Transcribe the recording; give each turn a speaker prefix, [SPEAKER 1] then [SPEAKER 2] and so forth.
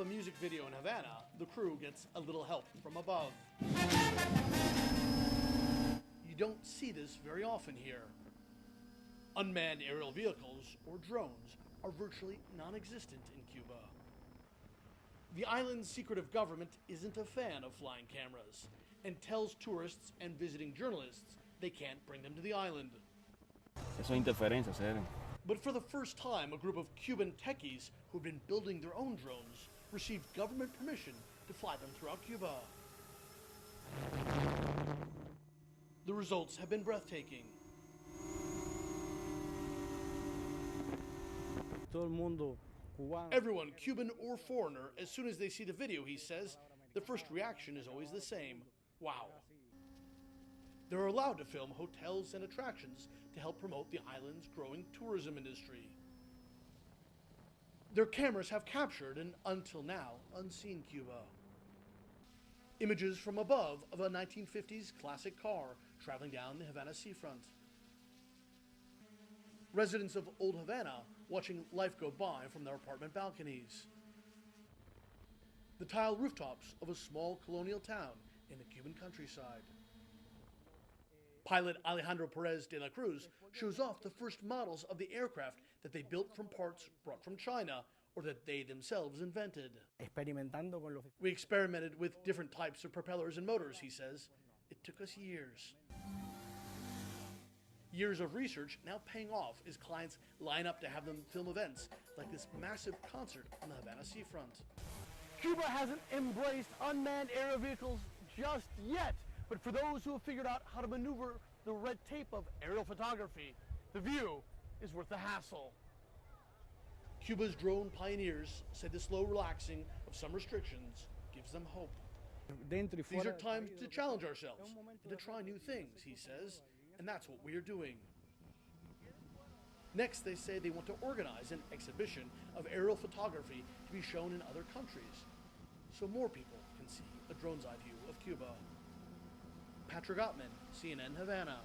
[SPEAKER 1] of a music video in Havana, the crew gets a little help from above. You don't see this very often here. Unmanned aerial vehicles, or drones, are virtually non-existent in Cuba. The island's secretive government isn't a fan of flying cameras and tells tourists and visiting journalists they can't bring them to the island.
[SPEAKER 2] Eso es interferencia, serio.
[SPEAKER 1] But for the first time, a group of Cuban techies who've been building their own drones received government permission to fly them throughout Cuba. The results have been breathtaking.
[SPEAKER 3] Todo el mundo cubano.
[SPEAKER 1] Everyone, Cuban or foreigner, as soon as they see the video, he says, the first reaction is always the same: wow. They're allowed to film hotels and attractions to help promote the island's growing tourism industry. Their cameras have captured an, until now, unseen Cuba. Images from above of a 1950s classic car traveling down the Havana seafront. Residents of Old Havana watching life go by from their apartment balconies. The tile rooftops of a small colonial town in the Cuban countryside. Pilot Alejandro Perez de la Cruz shows off the first models of the aircraft that they built from parts brought from China or that they themselves invented. We experimented with different types of propellers and motors, he says. It took us years. Years of research now paying off as clients line up to have them film events like this massive concert on the Havana seafront. Cuba hasn't embraced unmanned aerial vehicles just yet, but for those who have figured out how to maneuver the red tape of aerial photography, the view is worth the hassle. Cuba's drone pioneers say the slow relaxing of some restrictions gives them hope. These are times to challenge ourselves and to try new things, he says, and that's what we are doing. Next, they say they want to organize an exhibition of aerial photography to be shown in other countries, so more people can see a drone's eye view of Cuba. Patrick Ottman, CNN Havana.